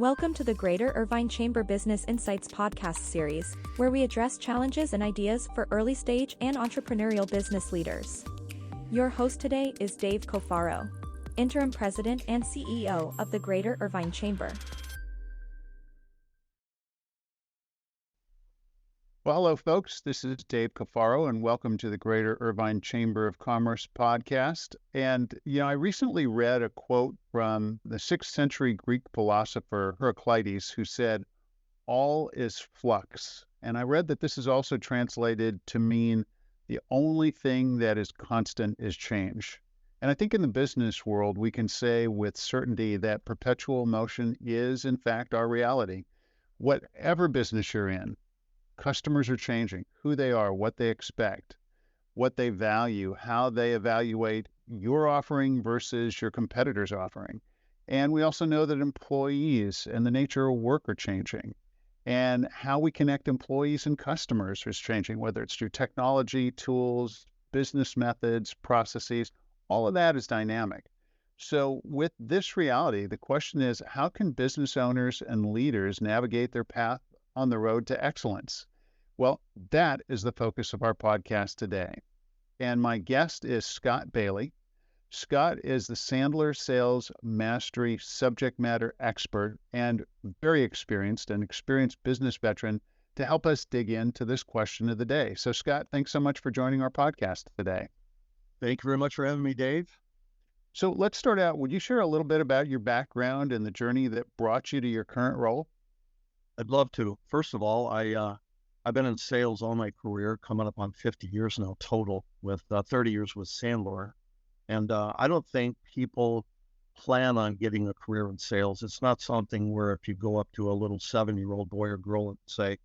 Welcome to the Greater Irvine Chamber Business Insights podcast series, where we address challenges and ideas for early stage and entrepreneurial business leaders. Your host today is Dave Coffaro, Interim President and CEO of the Greater Irvine Chamber. Well, hello, folks. This is Dave Coffaro, and welcome to the Greater Irvine Chamber of Commerce podcast. And, I recently read a quote from the 6th century Greek philosopher Heraclitus, who said, "All is flux." And I read that this is also translated to mean the only thing that is constant is change. And I think in the business world, we can say with certainty that perpetual motion is, in fact, our reality. Whatever business you're in, customers are changing, who they are, what they expect, what they value, how they evaluate your offering versus your competitor's offering. And we also know that employees and the nature of work are changing. And how we connect employees and customers is changing, whether it's through technology, tools, business methods, processes, all of that is dynamic. So with this reality, the question is, how can business owners and leaders navigate their path on the road to excellence? Well, that is the focus of our podcast today. And my guest is Scott Bailey. Scott is the Sandler Sales Mastery subject matter expert and very experienced business veteran to help us dig into this question of the day. So Scott, thanks so much for joining our podcast today. Thank you very much for having me, Dave. So let's start out. Would you share a little bit about your background and the journey that brought you to your current role? I'd love to. First of all, I've been in sales all my career, coming up on 50 years now total, with 30 years with Sandler. And I don't think people plan on getting a career in sales. It's not something where if you go up to a little 7-year-old boy or girl and say,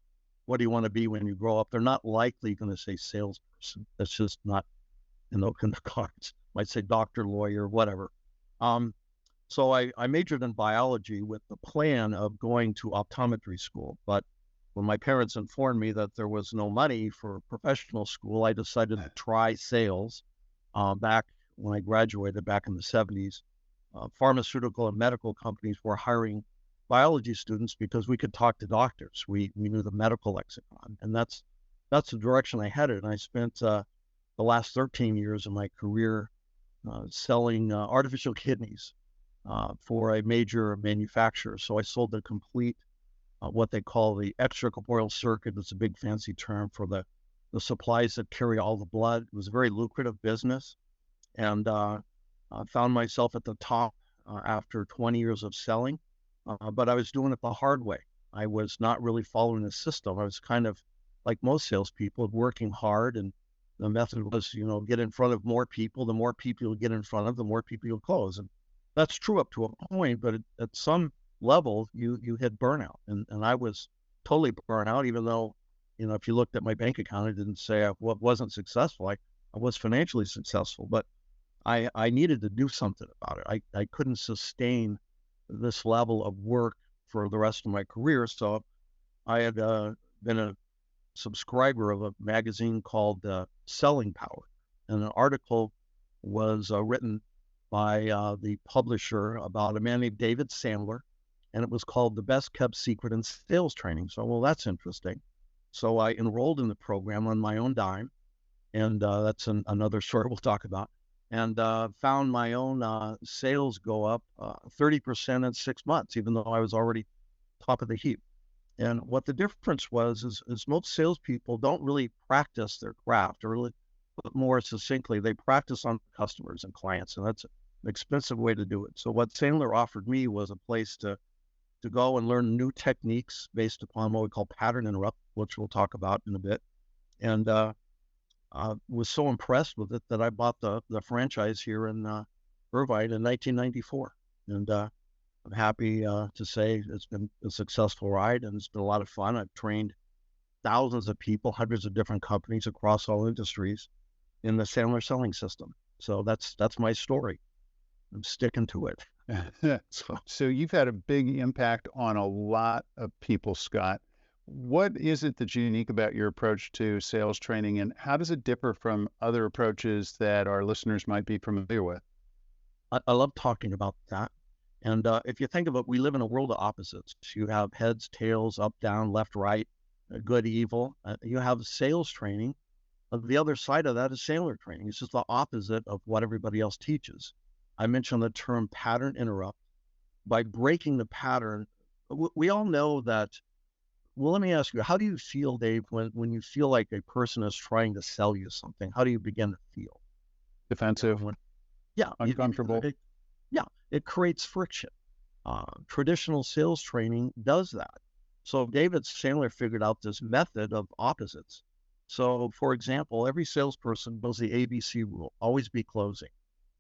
"What do you want to be when you grow up?" They're not likely going to say salesperson. That's just not in the cards. Might say doctor, lawyer, whatever. So I majored in biology with the plan of going to optometry school. But when my parents informed me that there was no money for professional school, I decided to try sales. Back when I graduated back in the 70s, pharmaceutical and medical companies were hiring biology students because we could talk to doctors. We knew the medical lexicon, and that's the direction I headed. And I spent the last 13 years of my career selling artificial kidneys for a major manufacturer. So I sold the complete, what they call the extracorporeal circuit. It's a big fancy term for the supplies that carry all the blood. It was a very lucrative business, and I found myself at the top after 20 years of selling, but I was doing it the hard way. I was not really following the system. I was kind of like most salespeople, working hard, and the method was, get in front of more people. The more people you get in front of, the more people you'll close. And that's true up to a point, but at some level, you hit burnout. And I was totally burnt out, even though, if you looked at my bank account, it didn't say I wasn't successful. I was financially successful, but I needed to do something about it. I couldn't sustain this level of work for the rest of my career. So I had been a subscriber of a magazine called Selling Power. And an article was written by the publisher about a man named David Sandler, and it was called The Best Kept Secret in Sales Training. So, well, that's interesting. So I enrolled in the program on my own dime, and that's another story we'll talk about, and found my own sales go up 30% in 6 months, even though I was already top of the heap. And what the difference was is most salespeople don't really practice their craft, or really, but more succinctly, they practice on customers and clients, and that's an expensive way to do it. So what Sandler offered me was a place to go and learn new techniques based upon what we call pattern interrupt, which we'll talk about in a bit. And was so impressed with it that I bought the franchise here in Irvine in 1994. And I'm happy to say it's been a successful ride, and it's been a lot of fun. I've trained thousands of people, hundreds of different companies across all industries in the Sandler selling system. So that's my story. I'm sticking to it. So you've had a big impact on a lot of people, Scott. What is it that's unique about your approach to sales training, and how does it differ from other approaches that our listeners might be familiar with? I love talking about that. And if you think of it, we live in a world of opposites. You have heads, tails, up, down, left, right, good, evil. You have sales training. The other side of that is Sandler training. It's just the opposite of what everybody else teaches. I mentioned the term pattern interrupt. By breaking the pattern, we all know that. Well, let me ask you, how do you feel, Dave, when you feel like a person is trying to sell you something? How do you begin to feel? Defensive, Yeah, uncomfortable. Yeah, it creates friction. Traditional sales training does that. So David Sandler figured out this method of opposites. So, for example, every salesperson knows the ABC rule: always be closing.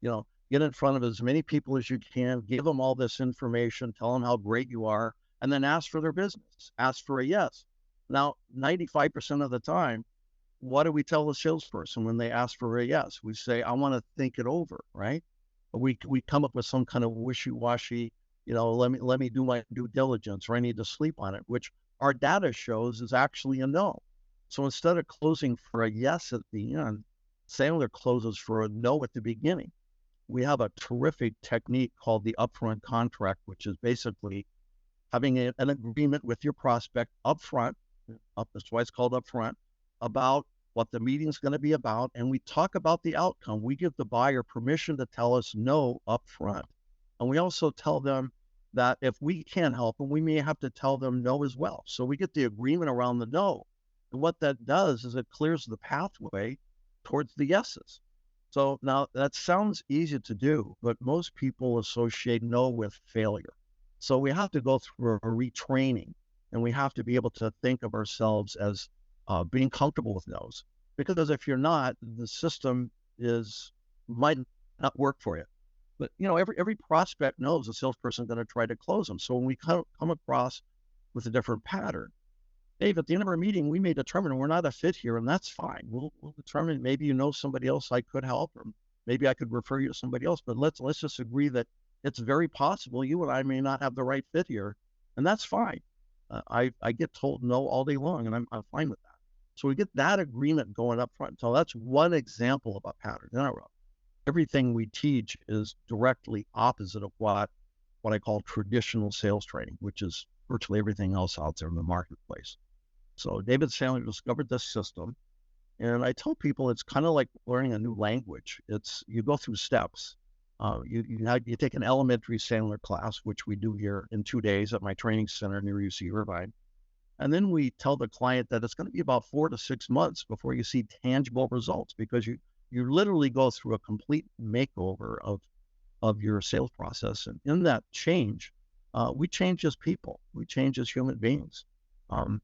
Get in front of as many people as you can, give them all this information, tell them how great you are, and then ask for their business. Ask for a yes. Now, 95% of the time, what do we tell the salesperson when they ask for a yes? We say, I want to think it over, right? We come up with some kind of wishy-washy, let me do my due diligence, or I need to sleep on it, which our data shows is actually a no. So instead of closing for a yes at the end, Sandler closes for a no at the beginning. We have a terrific technique called the upfront contract, which is basically having an agreement with your prospect upfront. That's why it's called upfront, about what the meeting is going to be about, and we talk about the outcome. We give the buyer permission to tell us no up front. And we also tell them that if we can't help them, we may have to tell them no as well. So we get the agreement around the no. And what that does is it clears the pathway towards the yeses. So now that sounds easy to do, but most people associate no with failure. So we have to go through a retraining, and we have to be able to think of ourselves as being comfortable with no's, because if you're not, the system might not work for you. But every prospect knows a salesperson is going to try to close them. So when we come across with a different pattern, Dave, at the end of our meeting, we may determine we're not a fit here, and that's fine. We'll determine maybe somebody else I could help, or maybe I could refer you to somebody else. But let's just agree that it's very possible you and I may not have the right fit here, and that's fine. I get told no all day long, and I'm fine with that. So we get that agreement going up front. So that's one example of a pattern interrupt. Everything we teach is directly opposite of what I call traditional sales training, which is virtually everything else out there in the marketplace. So David Sandler discovered this system, and I tell people it's kind of like learning a new language. You go through steps. You take an elementary Sandler class, which we do here in 2 days at my training center near UC Irvine. And then we tell the client that it's going to be about 4 to 6 months before you see tangible results, because you literally go through a complete makeover of your sales process. And in that change, we change as people, we change as human beings. And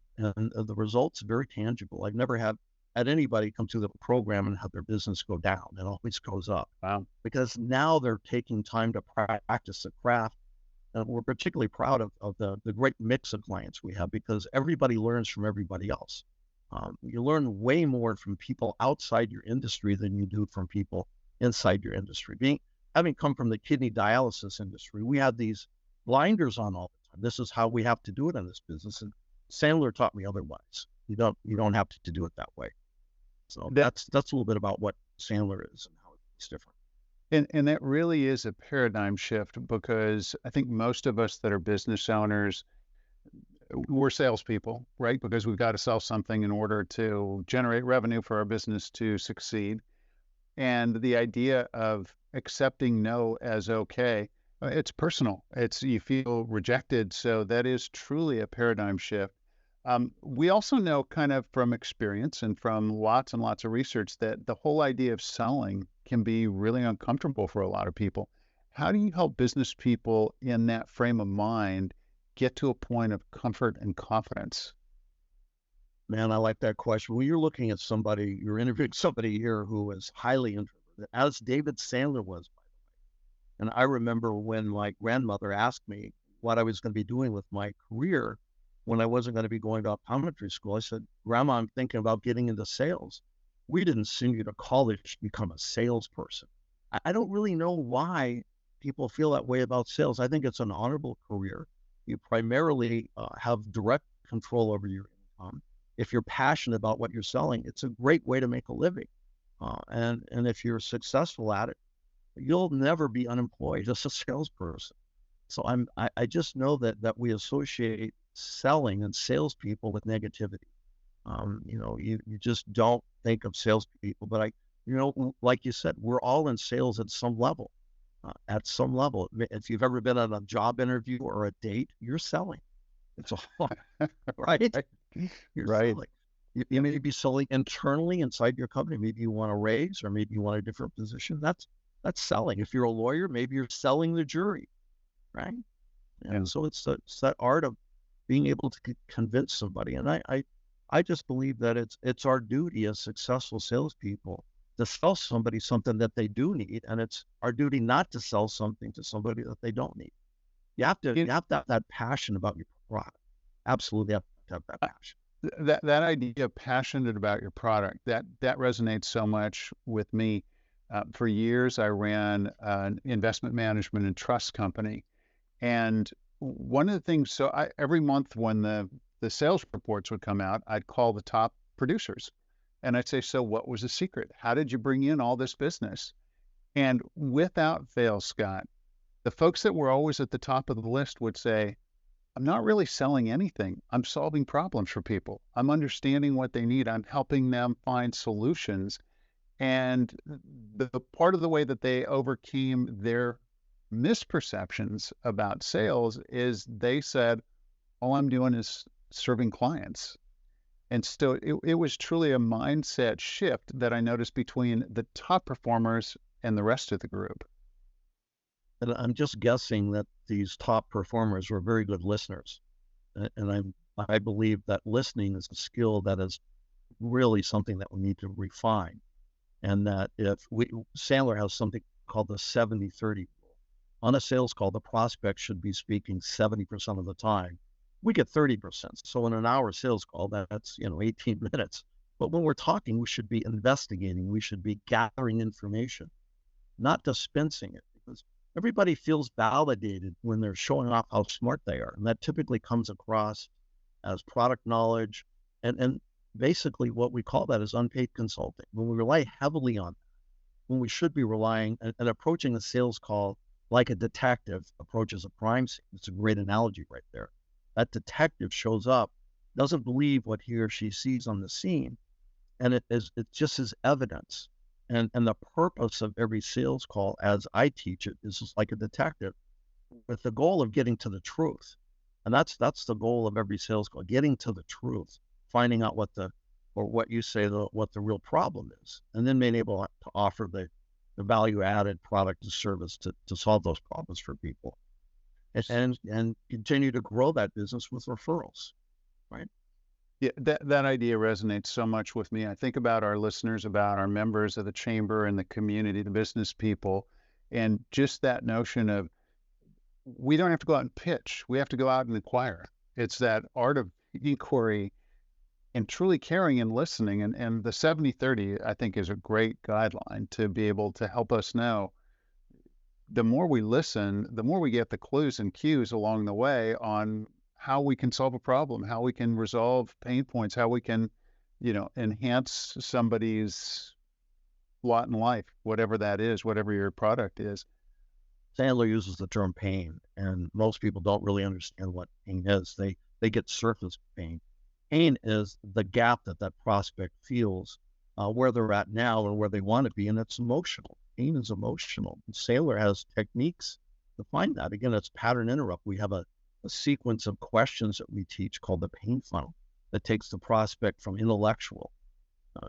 the results are very tangible. I've never had anybody come through the program and have their business go down. It always goes up. Wow. Because now they're taking time to practice the craft. And we're particularly proud of the great mix of clients we have, because everybody learns from everybody else. You learn way more from people outside your industry than you do from people inside your industry. Having come from the kidney dialysis industry, we had these blinders on all the time. This is how we have to do it in this business. And Sandler taught me otherwise. You don't have to do it that way. So that's a little bit about what Sandler is and how it's different. And that really is a paradigm shift, because I think most of us that are business owners, we're salespeople, right? Because we've got to sell something in order to generate revenue for our business to succeed. And the idea of accepting no as okay, it's personal. You feel rejected. So that is truly a paradigm shift. We also know, kind of from experience and from lots and lots of research, that the whole idea of selling can be really uncomfortable for a lot of people. How do you help business people in that frame of mind get to a point of comfort and confidence? Man, I like that question. When you're looking at somebody, you're interviewing somebody here who is highly introverted, as David Sandler was, by the way. And I remember when my grandmother asked me what I was going to be doing with my career when I wasn't going to be going to optometry school. I said, Grandma, I'm thinking about getting into sales. We didn't send you to college to become a salesperson. I don't really know why people feel that way about sales. I think it's an honorable career. You primarily have direct control over your income. If you're passionate about what you're selling, it's a great way to make a living. And if you're successful at it, you'll never be unemployed as a salesperson. So I just know that we associate selling and salespeople with negativity. You just don't think of salespeople, but like you said, we're all in sales at some level. At some level, if you've ever been on a job interview or a date, you're selling. It's all right. You're Right. selling. You may be selling internally inside your company. Maybe you want a raise, or maybe you want a different position. That's selling. If you're a lawyer, maybe you're selling the jury, right? Yeah. And so it's that art of being able to convince somebody. And I just believe that it's our duty as successful salespeople to sell somebody something that they do need, and it's our duty not to sell something to somebody that they don't need. You You have to have that passion about your product. Absolutely have to have that passion. that idea of passionate about your product, that resonates so much with me. For years, I ran an investment management and trust company, and one of the things, every month when the sales reports would come out, I'd call the top producers, and I'd say, "So, what was the secret? How did you bring in all this business?" And without fail, Scott, the folks that were always at the top of the list would say, "I'm not really selling anything. I'm solving problems for people. I'm understanding what they need. I'm helping them find solutions." And the part of the way that they overcame their misperceptions about sales is they said, "All I'm doing is serving clients." And so it was truly a mindset shift that I noticed between the top performers and the rest of the group. And I'm just guessing that these top performers were very good listeners. And I believe that listening is a skill that is really something that we need to refine. And that Sandler has something called the 70-30 rule. On a sales call, the prospect should be speaking 70% of the time. We get 30%. So in an hour sales call, that's 18 minutes. But when we're talking, we should be investigating. We should be gathering information, not dispensing it, because everybody feels validated when they're showing off how smart they are. And that typically comes across as product knowledge. And basically what we call that is unpaid consulting. When we rely heavily on that, when we should be relying and approaching a sales call like a detective approaches a crime scene. It's a great analogy right there. That detective shows up, doesn't believe what he or she sees on the scene, and it's just his evidence. And the purpose of every sales call, as I teach it, is just like a detective with the goal of getting to the truth. And that's the goal of every sales call, getting to the truth, finding out what the real problem is, and then being able to offer the value added product and service to solve those problems for people, and continue to grow that business with referrals, right? Yeah, that idea resonates so much with me. I think about our listeners, about our members of the chamber and the community, the business people, and just that notion of we don't have to go out and pitch. We have to go out and inquire. It's that art of inquiry and truly caring and listening. And the 70-30, I think, is a great guideline to be able to help us know the more we listen, the more we get the clues and cues along the way on how we can solve a problem, how we can resolve pain points, how we can, enhance somebody's lot in life, whatever that is, whatever your product is. Sandler uses the term pain, and most people don't really understand what pain is. They get surface pain. Pain is the gap that prospect feels where they're at now and where they want to be, and it's emotional. Pain is emotional. And Sandler has techniques to find that. Again, it's pattern interrupt. We have a sequence of questions that we teach called the pain funnel that takes the prospect from intellectual.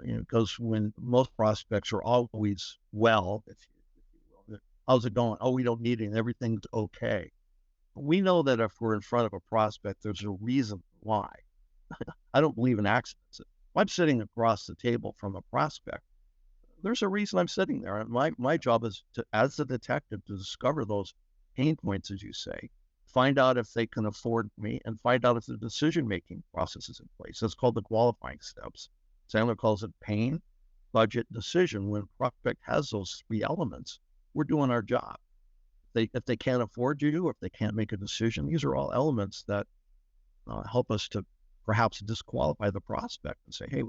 Because when most prospects are always well, if you will, how's it going? Oh, we don't need it. Everything's okay. We know that if we're in front of a prospect, there's a reason why. I don't believe in accidents. If I'm sitting across the table from a prospect, there's a reason I'm sitting there. And my job is to, as a detective, to discover those pain points, as you say, find out if they can afford me, and find out if the decision-making process is in place. That's called the qualifying steps. Sandler calls it pain, budget, decision. When a prospect has those three elements, we're doing our job. If they can't afford you, or if they can't make a decision, these are all elements that help us to perhaps disqualify the prospect and say, hey,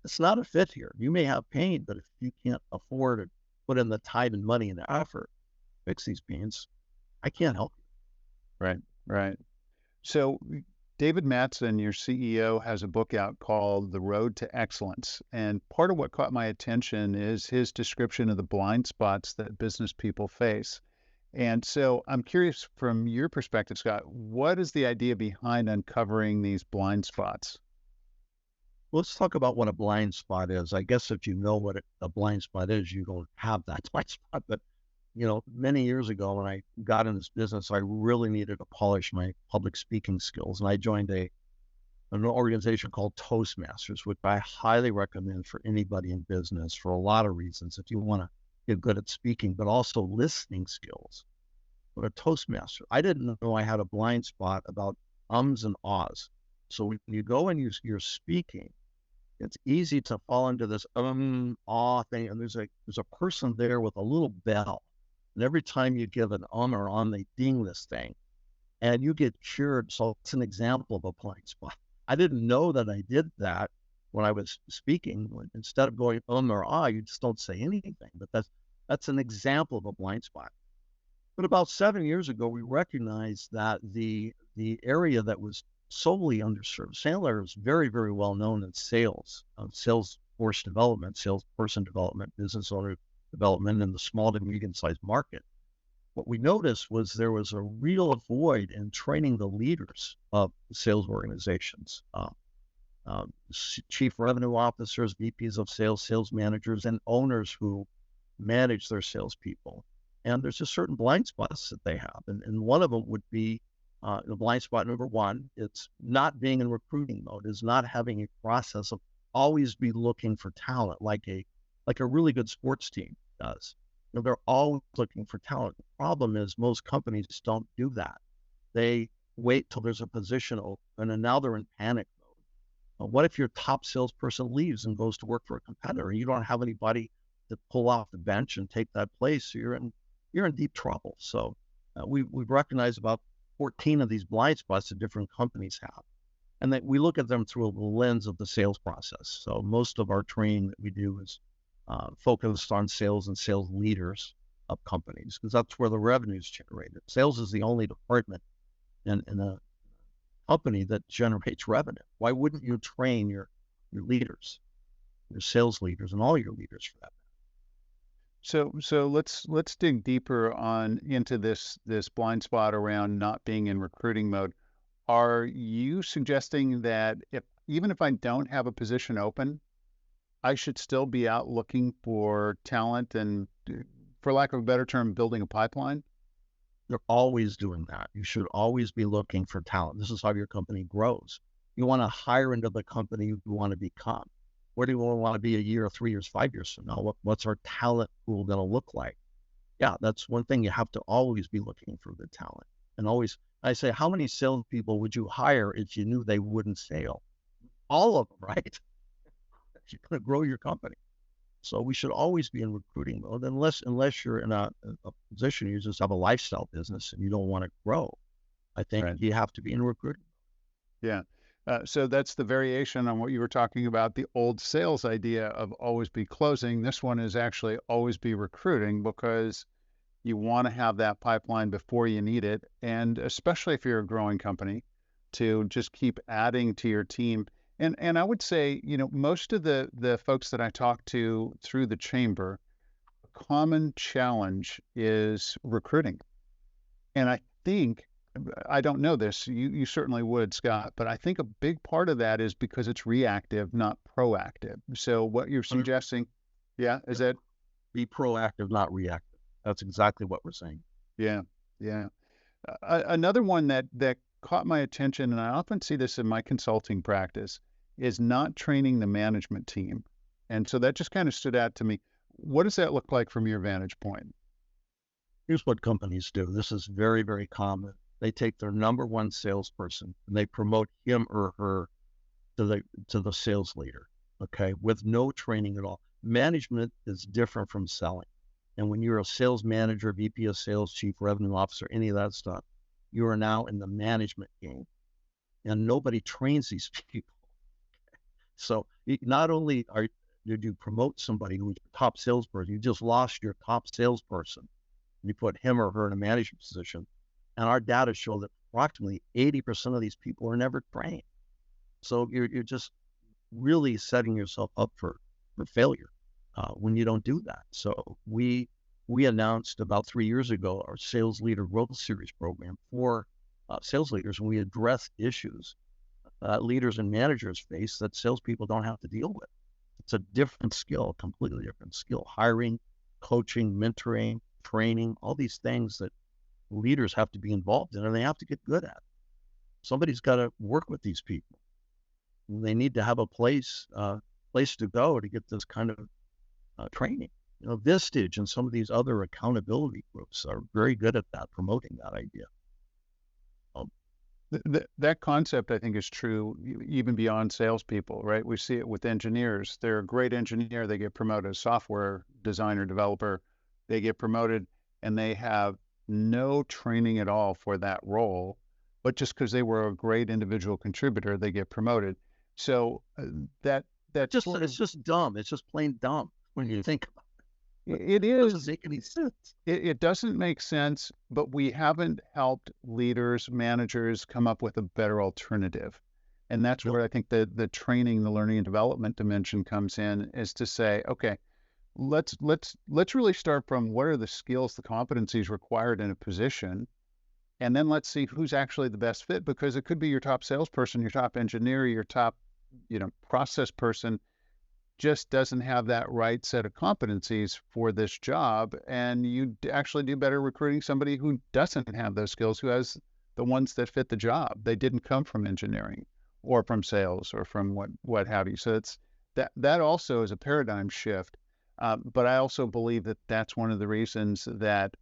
it's not a fit here. You may have pain, but if you can't afford to put in the time and money and effort to fix these pains, I can't help you. Right, right. So David Mattson, your CEO, has a book out called The Road to Excellence. And part of what caught my attention is his description of the blind spots that business people face. And so I'm curious from your perspective, Scott, what is the idea behind uncovering these blind spots? Let's talk about what a blind spot is. I guess if you know what a blind spot is, you don't have that blind spot. But, many years ago when I got in this business, I really needed to polish my public speaking skills. And I joined an organization called Toastmasters, which I highly recommend for anybody in business for a lot of reasons. If you want to get good at speaking, but also listening skills. But a Toastmaster, I didn't know I had a blind spot about ums and ahs. So when you go and you're speaking, it's easy to fall into this ah thing. And there's a person there with a little bell. And every time you give an or they ding this thing and you get cured. So it's an example of a blind spot. I didn't know that I did that when I was speaking. Instead of going or ah, you just don't say anything. But that's an example of a blind spot. But about 7 years ago, we recognized that the area that was solely underserved. Sandler is very, very well known in sales, sales force development, salesperson development, business owner development in the small to medium-sized market. What we noticed was there was a real void in training the leaders of sales organizations, chief revenue officers, VPs of sales, sales managers, and owners who manage their salespeople. And there's just certain blind spots that they have. And one of them would be the blind spot number one, it's not being in recruiting mode, is not having a process of always be looking for talent like a really good sports team does. They're always looking for talent. The problem is most companies don't do that. They wait till there's a position open and now they're in panic mode. What if your top salesperson leaves and goes to work for a competitor and you don't have anybody to pull off the bench and take that place? So you're in deep trouble. So we've recognized about 14 of these blind spots that different companies have. And that we look at them through the lens of the sales process. So most of our training that we do is focused on sales and sales leaders of companies, because that's where the revenue is generated. Sales is the only department in a company that generates revenue. Why wouldn't you train your leaders, your sales leaders, and all your leaders for that? So let's dig deeper into this blind spot around not being in recruiting mode. Are you suggesting that even if I don't have a position open, I should still be out looking for talent and, for lack of a better term, building a pipeline? You're always doing that. You should always be looking for talent. This is how your company grows. You want to hire into the company you want to become. Where do we want to be a year, 3 years, 5 years from now? What's our talent pool going to look like? Yeah, that's one thing. You have to always be looking for the talent. And always, I say, how many salespeople would you hire if you knew they wouldn't fail? All of them, right? You're going to grow your company. So we should always be in recruiting mode, unless you're in a position you just have a lifestyle business and you don't want to grow. I think Right. you have to be in recruiting. Yeah. So that's the variation on what you were talking about, the old sales idea of always be closing. This one is actually always be recruiting, because you want to have that pipeline before you need it. And especially if you're a growing company, to just keep adding to your team. And I would say, most of the folks that I talk to through the chamber, a common challenge is recruiting. And I don't know this, you certainly would, Scott, but I think a big part of that is because it's reactive, not proactive. So what you're suggesting, yeah, is that, Be proactive, not reactive. That's exactly what we're saying. yeah, yeah. Another one that caught my attention, and I often see this in my consulting practice, is not training the management team. And so that just kind of stood out to me. What does that look like from your vantage point? Here's what companies do. This is very, very common. They take their number one salesperson and they promote him or her to the sales leader, okay, with no training at all. Management is different from selling. And when you're a sales manager, VP of sales, chief revenue officer, any of that stuff, you are now in the management game. And nobody trains these people. So not only did you promote somebody who's a top salesperson, you just lost your top salesperson. You put him or her in a management position. And our data show that approximately 80% of these people are never trained. So you're just really setting yourself up for failure when you don't do that. So we announced about 3 years ago our Sales Leader Growth Series program for sales leaders, and we address issues leaders and managers face that salespeople don't have to deal with. It's a different skill, completely different skill. Hiring, coaching, mentoring, training, all these things that leaders have to be involved in and they have to get good at. Somebody's got to work with these people. They need to have a place to go to get this kind of training. Vistage and some of these other accountability groups are very good at that, promoting that idea. That concept, I think, is true even beyond salespeople, right? We see it with engineers. They're a great engineer. They get promoted as software designer, developer. They get promoted and they have no training at all for that role. But just because they were a great individual contributor, they get promoted. So it's just dumb. It's just plain dumb when you think about it. It doesn't make any sense. It doesn't make sense, but we haven't helped leaders, managers come up with a better alternative. And that's where I think the training, the learning and development dimension comes in, is to say, okay, let's really start from what are the skills, the competencies required in a position, and then let's see who's actually the best fit, because it could be your top salesperson, your top engineer, your top, process person just doesn't have that right set of competencies for this job. And you actually do better recruiting somebody who doesn't have those skills, who has the ones that fit the job. They didn't come from engineering or from sales or from what have you. So it's that also is a paradigm shift. But I also believe that that's one of the reasons that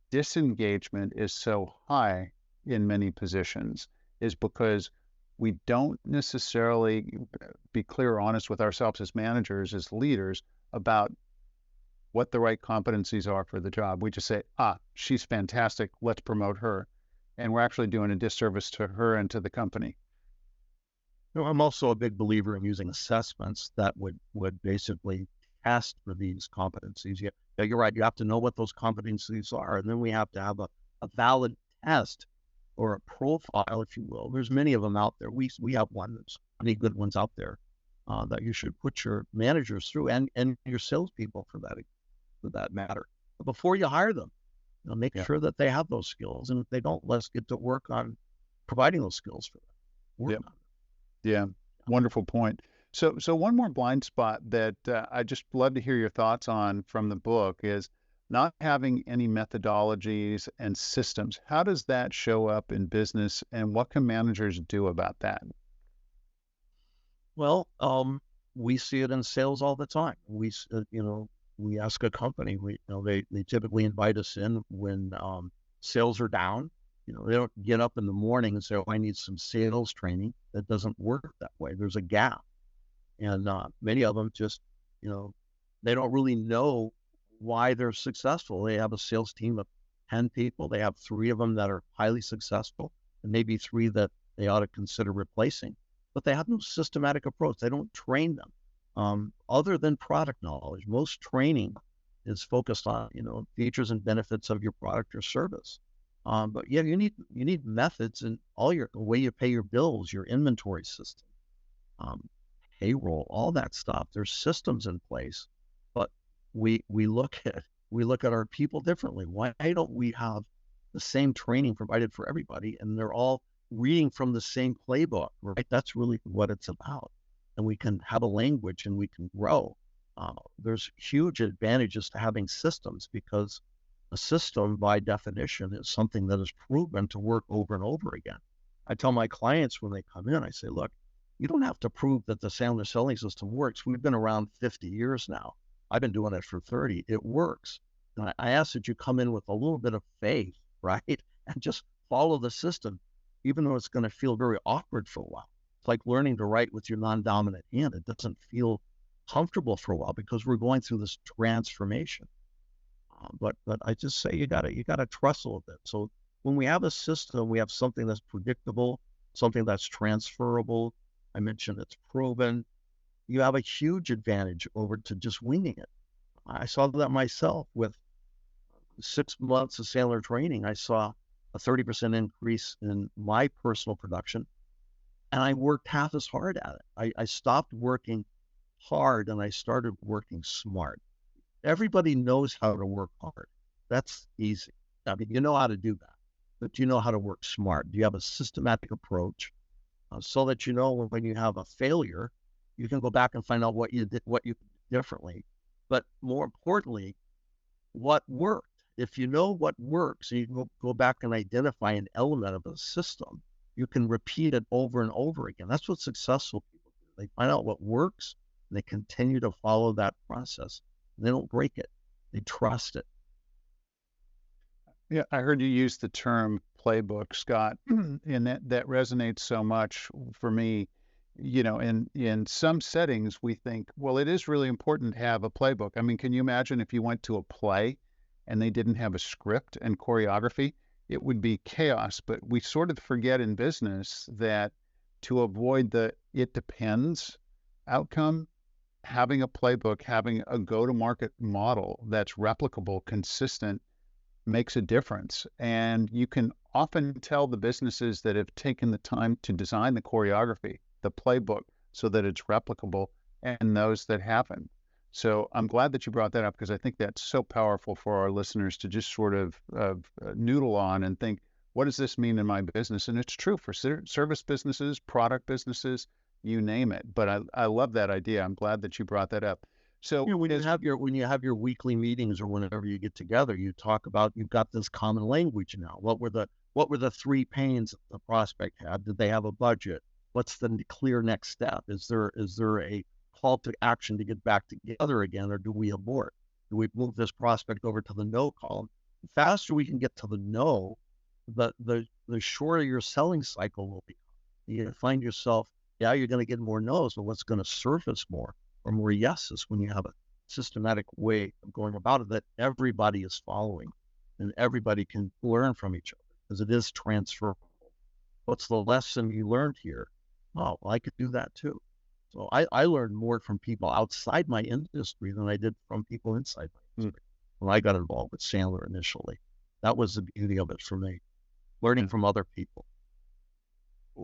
disengagement is so high in many positions, is because we don't necessarily be clear or honest with ourselves as managers, as leaders, about what the right competencies are for the job. We just say, she's fantastic, let's promote her. And we're actually doing a disservice to her and to the company. I'm also a big believer in using assessments that would basically test for these competencies. Yeah, you're right. You have to know what those competencies are. And then we have to have a valid test or a profile, if you will. There's many of them out there. We have one. There's many good ones out there that you should put your managers through and your salespeople for that matter. But before you hire them, make sure that they have those skills. And if they don't, let's get to work on providing those skills for them. Yeah, wonderful point. So one more blind spot that I just love to hear your thoughts on from the book is not having any methodologies and systems. How does that show up in business, and what can managers do about that? Well, we see it in sales all the time. We ask a company, they typically invite us in when sales are down. They don't get up in the morning and say, I need some sales training. That doesn't work that way. There's a gap. And many of them just, they don't really know why they're successful. They have a sales team of 10 people. They have 3 of them that are highly successful, and maybe 3 that they ought to consider replacing. But they have no systematic approach. They don't train them. Other than product knowledge, most training is focused on, features and benefits of your product or service. But yeah, you need methods in the way you pay your bills, your inventory system, payroll, all that stuff. There's systems in place, but we look at our people differently. Why don't we have the same training provided for everybody, and they're all reading from the same playbook, right? That's really what it's about. And we can have a language and we can grow. There's huge advantages to having systems, because a system by definition is something that is proven to work over and over again. I tell my clients when they come in, I say, look, you don't have to prove that the Sandler selling system works. We've been around 50 years now. I've been doing it for 30. It works. And I ask that you come in with a little bit of faith, right? And just follow the system, even though it's going to feel very awkward for a while. It's like learning to write with your non-dominant hand. It doesn't feel comfortable for a while because we're going through this transformation. But I just say you gotta trust a little bit. So when we have a system, we have something that's predictable, something that's transferable. I mentioned it's proven. You have a huge advantage over to just winging it. I saw that myself with 6 months of Sandler training. I saw a 30% increase in my personal production, and I worked half as hard at it. I stopped working hard and I started working smart. Everybody knows how to work hard. That's easy. I mean, you know how to do that, but you know how to work smart. Do you have a systematic approach so that you know when you have a failure, you can go back and find out what you did differently. But more importantly, what worked. If you know what works, and you can go back and identify an element of a system, you can repeat it over and over again. That's what successful people do. They find out what works, and they continue to follow that process. And they don't break it. They trust it. Yeah, I heard you use the term playbook, Scott, and that resonates so much for me. You know, in some settings, we think, well, it is really important to have a playbook. I mean, can you imagine if you went to a play and they didn't have a script and choreography? It would be chaos. But we sort of forget in business that to avoid the "it depends" outcome, having a playbook, having a go-to-market model that's replicable, consistent, makes a difference. And you can often tell the businesses that have taken the time to design the choreography, the playbook, so that it's replicable, and those that haven't. So I'm glad that you brought that up, because I think that's so powerful for our listeners to just sort of noodle on and think, what does this mean in my business? And it's true for service businesses, product businesses, you name it. But I love that idea. I'm glad that you brought that up. So when you have your weekly meetings or whenever you get together, you talk about, you've got this common language now. What were the 3 pains the prospect had? Did they have a budget? What's the clear next step? Is there a call to action to get back together again, or do we abort? Do we move this prospect over to the no column? The faster we can get to the no, the shorter your selling cycle will be. You find yourself, you're going to get more no's, but what's going to surface more or more yeses when you have a systematic way of going about it that everybody is following and everybody can learn from each other, because it is transferable. What's the lesson you learned here? Oh, well, I could do that too. So I learned more from people outside my industry than I did from people inside my industry when I got involved with Sandler initially. That was the beauty of it for me, learning from other people.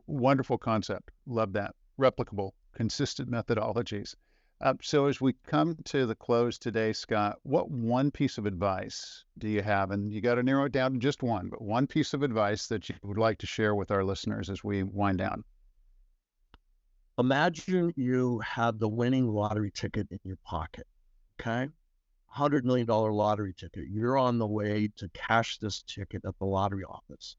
Wonderful concept. Love that. Replicable, consistent methodologies. So as we come to the close today, Scott, what one piece of advice do you have? And you got to narrow it down to just one, but one piece of advice that you would like to share with our listeners as we wind down. Imagine you have the winning lottery ticket in your pocket, okay? $100 million lottery ticket. You're on the way to cash this ticket at the lottery office.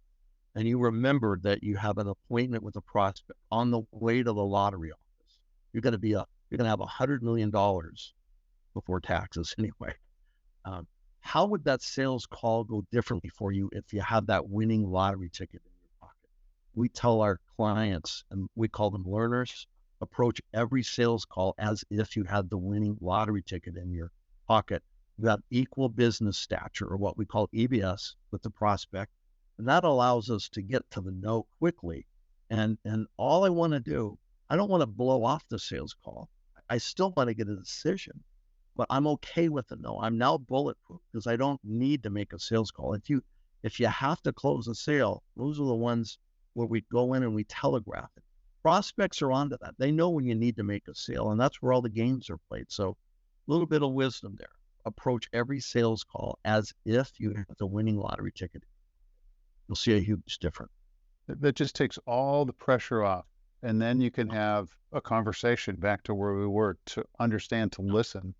And you remember that you have an appointment with a prospect on the way to the lottery office. You're going to have $100 million before taxes anyway. How would that sales call go differently for you if you have that winning lottery ticket in your pocket? We tell our clients, and we call them learners, approach every sales call as if you had the winning lottery ticket in your pocket. You have equal business stature, or what we call EBS, with the prospect. And that allows us to get to the no quickly. And all I want to do, I don't want to blow off the sales call. I still want to get a decision, but I'm okay with the no. I'm now bulletproof because I don't need to make a sales call. If you have to close a sale, those are the ones where we go in and we telegraph it. Prospects are onto that. They know when you need to make a sale, and that's where all the games are played. So a little bit of wisdom there. Approach every sales call as if you have the winning lottery ticket. You'll see a huge difference. That just takes all the pressure off. And then you can have a conversation back to where we were, to understand, to listen.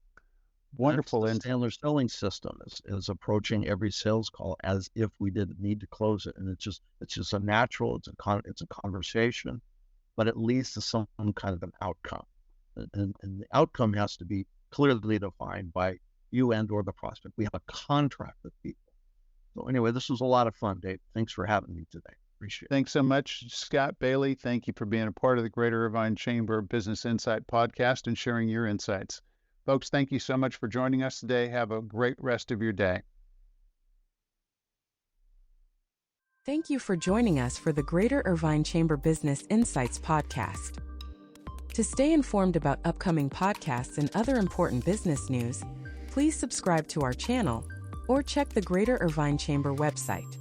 Wonderful. That's the Sandler selling system is approaching every sales call as if we didn't need to close it. And it's just a natural, it's a conversation, but it leads to some kind of an outcome. And the outcome has to be clearly defined by you and or the prospect. We have a contract with people. So anyway, this was a lot of fun, Dave. Thanks for having me today. Appreciate it. Thanks so much, Scott Bailey. Thank you for being a part of the Greater Irvine Chamber Business Insight podcast and sharing your insights. Folks, thank you so much for joining us today. Have a great rest of your day. Thank you for joining us for the Greater Irvine Chamber Business Insights podcast. To stay informed about upcoming podcasts and other important business news, please subscribe to our channel or check the Greater Irvine Chamber website.